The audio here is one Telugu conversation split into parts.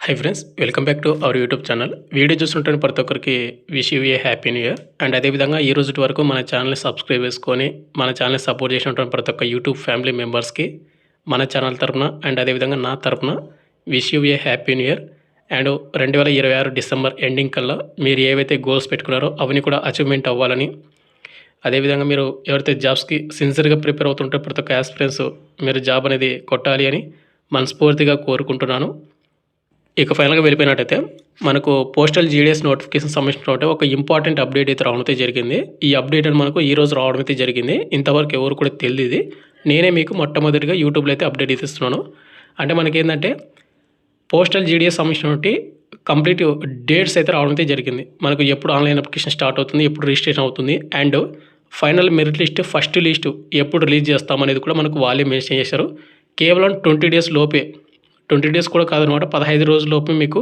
Hi friends, welcome back to our YouTube channel. Video చూస్తుంటే ప్రతి ఒక్కరికి wish you A happy new year. And అదేవిధంగా ఈ రోజు వరకు మన ఛానల్ని సబ్స్క్రైబ్ చేసుకొని మన ఛానల్ని సపోర్ట్ చేసినటువంటి ప్రతి ఒక్క యూట్యూబ్ ఫ్యామిలీ మెంబర్స్కి మన ఛానల్ తరపున అండ్ అదేవిధంగా నా తరపున wish you A happy new year. And 2026 December ending కల్లా మీరు ఏవైతే గోల్స్ పెట్టుకున్నారో అవన్నీ కూడా అచీవ్మెంట్ అవ్వాలని, అదేవిధంగా మీరు ఎవరైతే జాబ్స్కి సిన్సియర్గా ప్రిపేర్ అవుతుంటే ప్రతి ఒక్క యాస్పిరెంట్స్ మీరు జాబ్ అనేది కొట్టాలి అని మనస్ఫూర్తిగా కోరుకుంటున్నాను. ఇక ఫైనల్గా వెళ్ళిపోయినట్టయితే మనకు పోస్టల్ జీడిఎస్ నోటిఫికేషన్ సంబంధించిన ఒక ఇంపార్టెంట్ అప్డేట్ అయితే రావడం అయితే జరిగింది. ఈ అప్డేట్ అని మనకు ఈరోజు రావడం అయితే జరిగింది. ఇంతవరకు ఎవరు కూడా తెలియదు. నేనే మీకు మొట్టమొదటిగా యూట్యూబ్లో అయితే అప్డేట్ ఇస్తున్నాను. అంటే మనకేంటంటే పోస్టల్ జీడిఎస్ సంబంధించినటువంటి కంప్లీట్ డేట్స్ అయితే రావడం అయితే జరిగింది. మనకు ఎప్పుడు ఆన్లైన్ అప్లికేషన్ స్టార్ట్ అవుతుంది, ఎప్పుడు రిజిస్ట్రేషన్ అవుతుంది, and final merit list first list ఎప్పుడు రిలీజ్ చేస్తామనేది కూడా మనకు వాళ్ళే మెన్షన్ చేశారు. కేవలం 20 డేస్ లోపే, 20 డేస్ కూడా కాదనమాట, 15 రోజుల్లోపు మీకు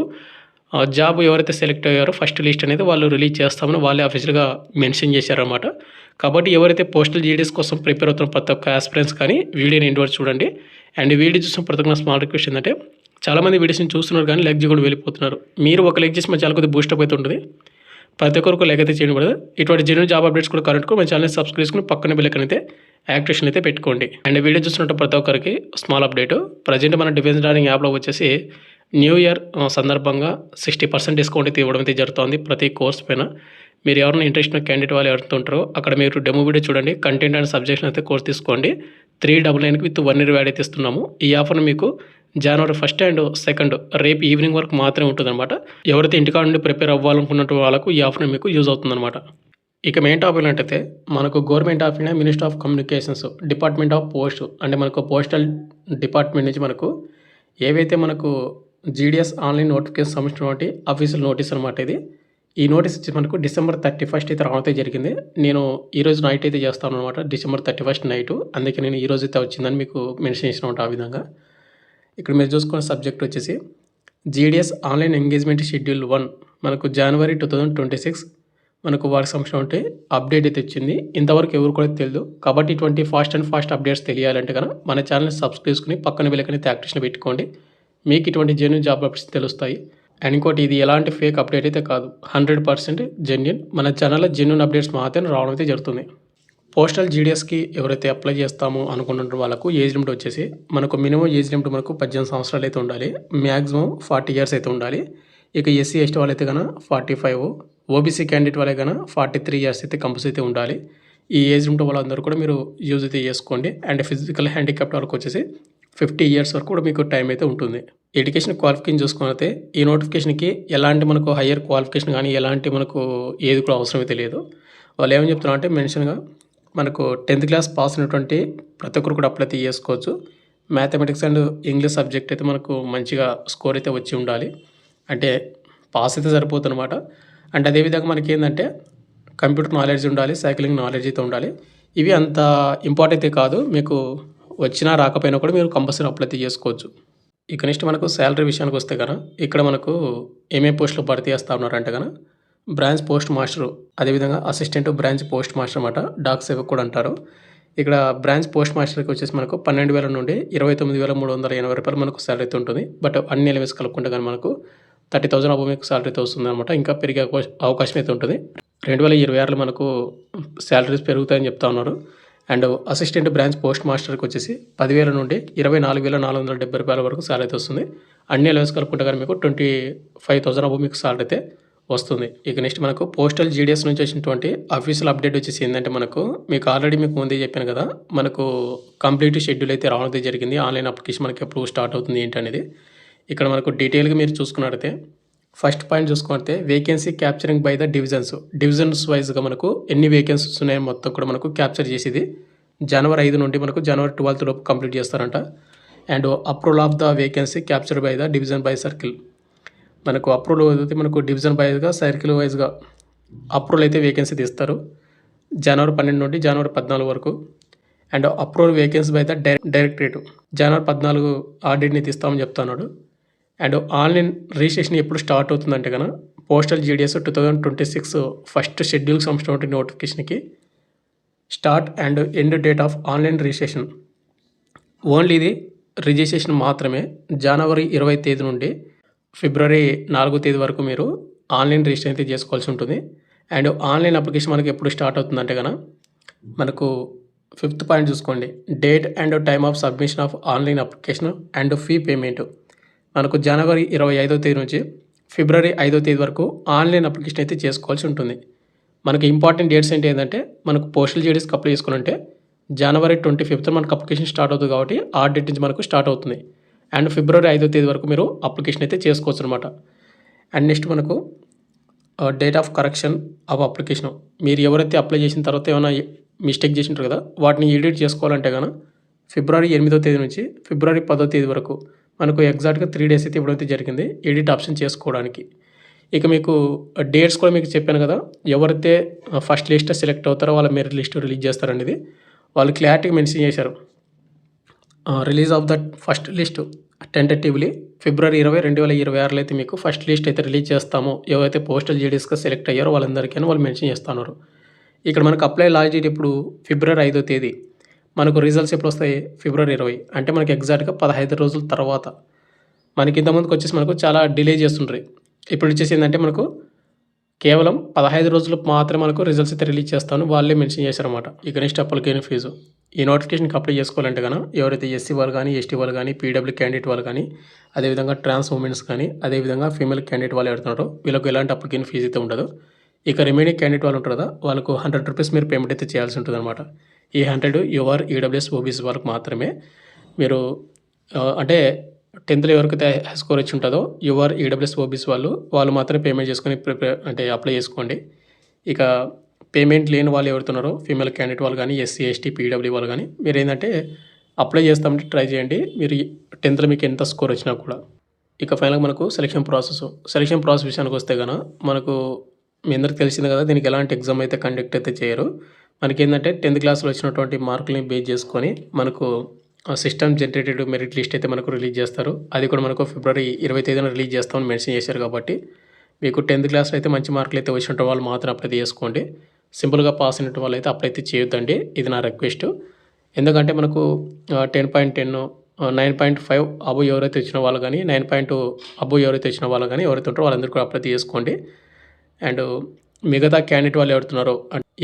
జాబ్ ఎవరైతే సెలెక్ట్ అయ్యారో ఫస్ట్ లిస్ట్ అనేది వాళ్ళు రిలీజ్ చేస్తామని వాళ్ళే అఫీషియల్గా మెన్షన్ చేశారనమాట. కాబట్టి ఎవరైతే పోస్టల్ జీడీఎస్ కోసం ప్రిపేర్ అవుతున్న ప్రతి ఒక్క ఆస్పిరెంట్స్ కానీ వీడియోని ఎండ్ వరకు చూడండి. అండ్ వీడియో చూసిన ప్రతి ఒక్క స్మాల్ రిక్వెస్ట్ ఏంటంటే చాలామంది వీడియోస్ని చూస్తున్నారు కానీ లెగ్ కూడా వెళ్ళిపోతున్నారు. మీరు ఒక లెగ్ చేసి మన చాలా కొద్దిగా బూస్టప్ అయితే ఉంటుంది. ప్రతి ఒక్కరికి లెగ్ అయితే చేయడం పడదు. ఇటువంటి జెన్యూన్ జాబ్ అప్డేట్స్ కూడా కరెంట్గా మన ఛానల్ని సబ్స్క్రైబ్ చేసుకుని పక్కన బెల్ ఐకాన్ అయితే యాక్టివేషన్ అయితే పెట్టుకోండి. అండ్ వీడియో చూస్తున్నట్టు ప్రతి ఒక్కరికి స్మాల్ అప్డేట్. ప్రజెంట్ మన డిఫెన్స్ లెర్నింగ్ యాప్లో వచ్చేసి న్యూ ఇయర్ సందర్భంగా 60% డిస్కౌంట్ అయితే ఇవ్వడం అయితే జరుగుతుంది ప్రతి కోర్స్ పైన. మీరు ఎవరైనా ఇంట్రెస్ట్ ఉన్న క్యాండిడేట్ వాళ్ళు ఎవరితో ఉంటారో అక్కడ మీరు డెమో వీడియో చూడండి, కంటెంట్ అండ్ సబ్జెక్షన్ అయితే కోర్స్ తీసుకోండి. 399 విత్ 1 ఇయర్ వ్యాడ్ అయితే ఇస్తున్నాము. ఈ ఆఫర్ మీకు జనవరి 1 అండ్ 2 రేపు ఈవినింగ్ వరకు మాత్రమే ఉంటుందన్నమాట. ఎవరైతే ఇంటికాడ నుండి ప్రిపేర్ అవ్వాలనుకున్నట్టు వాళ్ళకు ఈ ఆఫర్ మీకు యూజ్ అవుతుందన్నమాట. ఇక మెయిన్ టాపిక్ ఏంటంటే మనకు government of India minister of communications department of post అంటే మనకు పోస్టల్ డిపార్ట్మెంట్ నుంచి మనకు ఏవైతే మనకు జీడిఎస్ ఆన్లైన్ నోటిఫికేషన్ సంబంధించినటువంటి అఫీషియల్ నోటీస్ అనమాట ఇది. ఈ నోటీస్ వచ్చి మనకు డిసెంబర్ 31 అయితే రావడం అయితే జరిగింది. నేను ఈరోజు నైట్ అయితే చేస్తాను అనమాట, డిసెంబర్ 31 నైటు. అందుకే నేను ఈరోజు అయితే వచ్చిందని మీకు మెన్షన్ చేసిన ఆ విధంగా. ఇక్కడ మీరు చూసుకున్న సబ్జెక్ట్ వచ్చేసి జీడిఎస్ ఆన్లైన్ ఎంగేజ్మెంట్ షెడ్యూల్ 1 మనకు జనవరి 2026 మనకు వారికి సంబంధించిన అప్డేట్ అయితే వచ్చింది. ఇంతవరకు ఎవరు కూడా తెలియదు. కాబట్టి ఇటువంటి ఫాస్ట్ అప్డేట్స్ తెలియాలంటే కనుక మన ఛానల్ని సబ్స్క్రైబ్ చేసుకుని పక్కన వెళ్ళకని యాక్టివేషన్ పెట్టుకోండి. మీకు ఇటువంటి జెన్యూన్ జాబ్ అప్డేట్స్ తెలుస్తాయి. అండ్ ఇంకోటి, ఇది ఎలాంటి ఫేక్ అప్డేట్ అయితే కాదు, 100% జెన్యూన్. మన ఛానల్లో జెన్యూన్ అప్డేట్స్ మాత్రమే రావడం అయితే జరుగుతుంది. పోస్టల్ జీడిఎస్కి ఎవరైతే అప్లై చేస్తామో అనుకుంటున్న వాళ్ళకు ఏజ్ లిమిట్ వచ్చేసి మనకు మినిమం ఏజ్ లిమిట్ మనకు 18 సంవత్సరాలు అయితే ఉండాలి. మ్యాక్సిమం 40 ఇయర్స్ అయితే ఉండాలి. ఇక ఎస్సీ ఎస్టీ వాళ్ళైతే కన్నా 45, ఓబీసీ క్యాండిడేట్ వాళ్ళే కన్నా 43 ఇయర్స్ అయితే కంపల్సరీ అయితే ఉండాలి. ఈ ఏజ్ లిమిట్ వాళ్ళందరూ కూడా మీరు యూజ్ అయితే చేసుకోండి. అండ్ ఫిజికల్ హ్యాండిక్యాప్ట్ వాళ్ళకి వచ్చేసి 50 ఇయర్స్ వరకు కూడా మీకు టైం అయితే ఉంటుంది. ఎడ్యుకేషన్ క్వాలిఫికేషన్ చూసుకున్నైతే ఈ నోటిఫికేషన్కి ఎలాంటి మనకు హయ్యర్ క్వాలిఫికేషన్ కానీ ఎలాంటి మనకు ఏది కూడా అవసరం అయితే లేదు. వాళ్ళు ఏమని చెప్తున్నారు అంటే మెన్షన్గా మనకు 10th క్లాస్ పాస్ అయినటువంటి ప్రతి ఒక్కరు కూడా అప్లై అయితే చేసుకోవచ్చు. మ్యాథమెటిక్స్ అండ్ ఇంగ్లీష్ సబ్జెక్ట్ అయితే మనకు మంచిగా స్కోర్ అయితే వచ్చి ఉండాలి. అంటే పాస్ అయితే సరిపోతుంది అనమాట. అండ్ అదేవిధంగా మనకి ఏంటంటే కంప్యూటర్ నాలెడ్జ్ ఉండాలి, సైక్లింగ్ నాలెడ్జ్ అయితే ఉండాలి. ఇవి అంత ఇంపార్టెంట్ అయితే కాదు, మీకు వచ్చినా రాకపోయినా కూడా మీరు కంపల్సరీ అప్లై అయితే చేసుకోవచ్చు. ఇక నెక్స్ట్ మనకు శాలరీ విషయానికి వస్తే కనుక ఇక్కడ మనకు ఏమే పోస్టులు భర్తీ చేస్తూ ఉన్నారంటే కనుక బ్రాంచ్ పోస్ట్ మాస్టరు, అదేవిధంగా అసిస్టెంట్ బ్రాంచ్ పోస్ట్ మాస్టర్ అనమాట, డాక్ సేవక్ కూడా అంటారు. ఇక్కడ బ్రాంచ్ పోస్ట్ మాస్టర్కి వచ్చేసి మనకు 12,000 నుండి 29,380 రూపాయలు మనకు శాలరీ అయితే ఉంటుంది. బట్ అన్ని ఎలివేస్ కలుపుకుంటే కానీ మనకు 30,000 అబో మీకు శాలరీ అయితే వస్తుంది అనమాట. ఇంకా పెరిగే అవకాశం అయితే ఉంటుంది. 2026లో మనకు శాలరీస్ పెరుగుతాయని చెప్తా ఉన్నారు. అండ్ అసిస్టెంట్ బ్రాంచ్ పోస్ట్ మాస్టర్కి వచ్చేసి 10,000 నుండి 24,470 రూపాయల వరకు శాలరీ అయితే వస్తుంది. అన్ని ఎలివేస్ కలుపుకుంటే కానీ మీకు 25,000 అబో మీకు శాలరీ అయితే వస్తుంది. ఇక నెక్స్ట్ మనకు పోస్టల్ జీడిఎస్ నుంచి వచ్చినటువంటి అఫీషియల్ అప్డేట్ వచ్చేసి ఏంటంటే మీకు ఆల్రెడీ మీకు ముందే చెప్పాను కదా, మనకు కంప్లీట్ షెడ్యూల్ అయితే రావడం జరిగింది. ఆన్లైన్ అప్లికేషన్ మనకి ఎప్పుడు స్టార్ట్ అవుతుంది ఏంటి అనేది ఇక్కడ మనకు డీటెయిల్గా మీరు చూసుకున్నట్టయితే ఫస్ట్ పాయింట్ చూసుకుంటే vacancy capturing by the divisions వైజ్గా మనకు ఎన్ని వేకెన్సీస్ ఉన్నాయో మొత్తం కూడా మనకు క్యాప్చర్ చేసేది జనవరి 5 నుండి మనకు జనవరి 12 లోపు కంప్లీట్ చేస్తారంట. And approval of the vacancy capture by the division by circle మనకు అప్రూవల్ అయితే మనకు డివిజన్ వైజ్గా సర్కిల్ వైజ్గా అప్రూవల్ అయితే వేకెన్సీ తీస్తారు జనవరి 12 నుండి జనవరి 14 వరకు. And approval vacancy by the directorate January 14 ఆర్డీని తీస్తామని చెప్తున్నాడు. అండ్ ఆన్లైన్ రిజిస్ట్రేషన్ ఎప్పుడు స్టార్ట్ అవుతుందంటే కనుక పోస్టల్ జీడిఎస్ 2026 ఫస్ట్ షెడ్యూల్కి సంబంధించిన నోటిఫికేషన్కి start and end date of online registration only ఇది రిజిస్ట్రేషన్ మాత్రమే జనవరి 20 తేదీ నుండి ఫిబ్రవరి 4వ తేదీ వరకు మీరు ఆన్‌లైన్ రిజిస్టర్ అయితే చేసుకోవాల్సి ఉంటుంది. అండ్ ఆన్‌లైన్ అప్లికేషన్ మనకి ఎప్పుడు స్టార్ట్ అవుతుందంటే మనకు ఫిఫ్త్ పాయింట్ చూసుకోండి. Date and time of submission of online application and fee payment. మనకు జనవరి 25వ తేదీ నుంచి ఫిబ్రవరి 5వ తేదీ వరకు ఆన్‌లైన్ అప్లికేషన్ అయితే చేసుకోవాల్సి ఉంటుంది. మనకి ఇంపార్టెంట్ డేట్స్ ఏంటంటే మనకు పోస్టల్ జీడీఎస్‌కి అప్లై చేసుకోవాలంటే జనవరి 25థ్ మనకు అప్లికేషన్ స్టార్ట్ అవుతుంది కాబట్టి ఆ డేట్ నుంచి మనకు స్టార్ట్ అవుతుంది. అండ్ ఫిబ్రవరి 5వ తేదీ వరకు మీరు అప్లికేషన్ అయితే చేసుకోవచ్చు అనమాట. అండ్ నెక్స్ట్ మనకు date of correction of application. మీరు ఎవరైతే అప్లై చేసిన తర్వాత ఏమైనా మిస్టేక్ చేసి ఉంటారు కదా, వాటిని ఎడిట్ చేసుకోవాలంటే ఫిబ్రవరి 8వ తేదీ నుంచి ఫిబ్రవరి 10వ తేదీ వరకు మనకు ఎగ్జాక్ట్‌గా 3 డేస్ అయితే ఇవ్వడం అయితే జరిగింది ఎడిట్ ఆప్షన్ చేసుకోవడానికి. ఇక మీకు డేట్స్ కూడా మీకు చెప్పాను కదా, ఎవరైతే ఫస్ట్ లిస్ట్ సెలెక్ట్ అవుతారో వాళ్ళ మెరిట్ లిస్ట్ రిలీజ్ చేస్తారండి. ఇది వాళ్ళు క్లారిటీగా మెన్షన్ చేశారు. Release of that first list tentatively February 20, 2026లో అయితే మీకు ఫస్ట్ లిస్ట్ అయితే రిలీజ్ చేస్తాము. ఎవరైతే పోస్టల్ జీడీఎస్‌గా సెలెక్ట్ అయ్యారో వాళ్ళందరికీ వాళ్ళు మెన్షన్ చేస్తున్నారు. ఇక్కడ మనకు అప్లై లాస్ట్ డేట్ ఇప్పుడు ఫిబ్రవరి 5వ తేదీ. మనకు రిజల్ట్స్ ఎప్పుడు వస్తాయి? ఫిబ్రవరి 20. అంటే మనకి ఎగ్జాక్ట్‌గా 15 రోజుల తర్వాత. మనకి ఇంతకుముందుకు వచ్చేసి మనకు చాలా డిలే చేస్తుంటారు. ఇప్పుడు వచ్చేసి ఏంటంటే మనకు కేవలం 15 రోజులకు మాత్రమే మనకు రిజల్ట్స్ అయితే రిలీజ్ చేస్తాను వాళ్ళే మెన్షన్ చేశారన్నమాట. ఇక నెక్స్ట్ అప్లికేషన్ ఫీజు. ఈ నోటిఫికేషన్కి అప్లై చేసుకోవాలంటే ఎవరైతే ఎస్సీ వాళ్ళు కానీ, ఎస్టీ వాళ్ళు కానీ, పీడబ్ల్యూ క్యాండిడేట్ వాళ్ళు కానీ, అదేవిధంగా ట్రాన్స్ ఉమెన్స్ కానీ, అదేవిధంగా ఫీమేల్ క్యాండిడేట్ వాళ్ళు ఎవరుతున్నారో వీళ్ళకి ఎలాంటి అప్లికేషన్ ఫీజు అయితే ఉండదు. ఇక రిమైనింగ్ క్యాండిడేట్ వాళ్ళు ఉంటారు కదా, వాళ్ళకు ₹100 మీరు పేమెంట్ అయితే చేయాల్సి ఉంటుందన్నమాట. ఈ 100 యువర్ ఈడబ్ల్యూఎస్ ఓబీసీ వాళ్ళకి మాత్రమే. మీరు అంటే 10థ్‌లో ఎవరికైతే హై స్కోర్ వచ్చి ఉంటుందో యువర్ ఈడబ్ల్యూఎస్ ఓబీసీ వాళ్ళు మాత్రమే పేమెంట్ చేసుకొని అంటే అప్లై చేసుకోండి. ఇక పేమెంట్ లేని వాళ్ళు ఎవరుతున్నారో ఫీమేల్ క్యాండిడేట్ వాళ్ళు కానీ, ఎస్సీ, ఎస్టీ, పీడబ్ల్యూ వాళ్ళు కానీ మీరు ఏంటంటే అప్లై చేస్తామంటే ట్రై చేయండి. మీరు 10థ్‌లో మీకు ఎంత స్కోర్ వచ్చినా కూడా. ఇక ఫైనల్‌గా మనకు సెలక్షన్ ప్రాసెస్ విషయానికి వస్తే మనకు మీ అందరికి తెలిసింది కదా, దీనికి ఎలాంటి ఎగ్జామ్ అయితే కండక్ట్ అయితే చేయరు. మనకేంటంటే 10థ్ క్లాస్‌లో వచ్చినటువంటి మార్కులని బేస్ చేసుకొని మనకు సిస్టమ్ జనరేటెడ్ మెరిట్ లిస్ట్ అయితే మనకు రిలీజ్ చేస్తారు. అది కూడా మనకు ఫిబ్రవరి 20వ తేదీన రిలీజ్ చేస్తామని మెన్షన్ చేశారు కాబట్టి మీకు 10థ్ క్లాస్‌లో అయితే మంచి మార్కులు అయితే వచ్చిన వాళ్ళు మాత్రం అప్లై చేసుకోండి. సింపుల్గా పాస్ అయినట్టు వాళ్ళు అయితే అప్లై అయితే చేయొద్దండి. ఇది నా రిక్వెస్ట్. ఎందుకంటే మనకు 10.10 9.5 అబోవ్ ఎవరైతే వచ్చిన వాళ్ళు కానీ, 9 అబోవ్ ఎవరైతే వచ్చిన వాళ్ళు కానీ ఎవరైతే ఉంటారో వాళ్ళందరూ కూడా అప్లై చేసుకోండి. అండ్ మిగతా క్యాండిడేట్ వాళ్ళు ఎవరుతున్నారో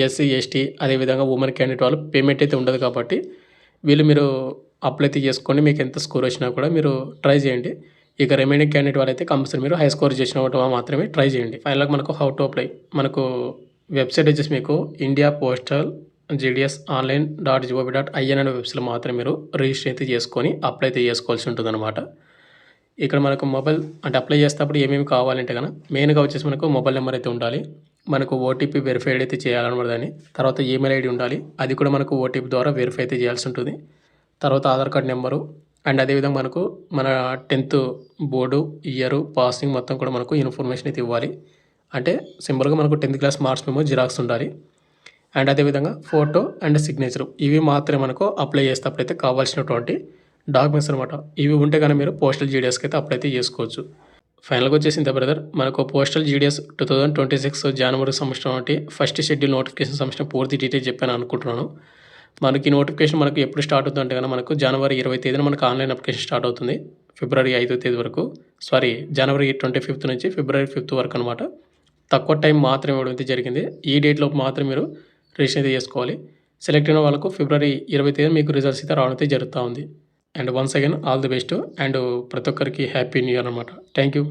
ఎస్సీ, ఎస్టీ, అదేవిధంగా ఉమెన్ క్యాండిడేట్ వాళ్ళు పేమెంట్ అయితే ఉండదు కాబట్టి మీరు అప్లై అయితే చేసుకోండి. మీకు ఎంత స్కోర్ వచ్చినా కూడా మీరు ట్రై చేయండి. ఇక రిమైనింగ్ క్యాండిడేట్ వాళ్ళైతే కంపల్సరీ మీరు హై స్కోర్ చేసిన మాత్రమే ట్రై చేయండి. ఫైనల్‌గా మనకు హౌ టు అప్లై. మనకు వెబ్సైట్ వచ్చేసి మీకు ఇండియా పోస్టల్ జీడీఎస్ ఆన్లైన్.gov.in అనే వెబ్సైట్లో మాత్రమే మీరు రిజిస్టర్ అయితే చేసుకొని అప్లై అయితే చేసుకోవాల్సి ఉంటుందన్నమాట. ఇక్కడ మనకు మొబైల్ అంటే అప్లై చేసేటప్పుడు ఏమేమి కావాలంటే మెయిన్గా వచ్చేసి మనకు మొబైల్ నెంబర్ అయితే ఉండాలి. మనకు ఓటీపీ వెరిఫైడ్ అయితే చేయాలన్నమాట దాన్ని. తర్వాత ఈమెయిల్ ఐడి ఉండాలి. అది కూడా మనకు ఓటీపీ ద్వారా వెరిఫై అయితే చేయాల్సి ఉంటుంది. తర్వాత ఆధార్ కార్డ్ నెంబరు అండ్ అదేవిధంగా మనకు మన 10th బోర్డు ఇయరు పాసింగ్ మొత్తం కూడా మనకు ఇన్ఫర్మేషన్ అయితే ఇవ్వాలి. అంటే సింపుల్గా మనకు 10th class marks memo xerox ఉండాలి. అండ్ అదేవిధంగా ఫోటో అండ్ సిగ్నేచర్ ఇవి మాత్రమే మనకు అప్లై చేసేటప్పుడైతే కావాల్సినటువంటి డాక్యుమెంట్స్ అనమాట. ఇవి ఉంటే మీరు పోస్టల్ జీడీఎస్కి అయితే అప్లై అయితే చేసుకోవచ్చు. ఫైనల్గా వచ్చేసింది బ్రదర్, మనకు పోస్టల్ జీడీఎస్ 2026 జనవరి సంవత్సరం అంటే ఫస్ట్ షెడ్యూల్ నోటిఫికేషన్ సంవత్సరం పూర్తి డీటెయిల్స్ చెప్పాను అనుకుంటున్నాను. మనకి నోటిఫికేషన్ మనకు ఎప్పుడు స్టార్ట్ అవుతుందంటే మనకు జనవరి 20వ తేదీన మనకు ఆన్లైన్ అప్లికేషన్ స్టార్ట్ అవుతుంది. ఫిబ్రవరి 5వ తేదీ వరకు జనవరి 25th నుంచి ఫిబ్రవరి 5th వరకు అనమాట. తక్కువ టైం మాత్రమే ఇవ్వడం అయితే జరిగింది. ఈ డేట్లోపు మాత్రం మీరు రిజిస్టర్ అయితే చేసుకోవాలి. సెలెక్ట్ అయిన వాళ్ళకు ఫిబ్రవరి 20వ తేదీ మీకు రిజల్ట్స్ అయితే రావడం అయితే జరుగుతూ ఉంది. And once again all the best and ప్రతి ఒక్కరికి హ్యాపీ న్యూ ఇయర్ అనమాట. Thank you.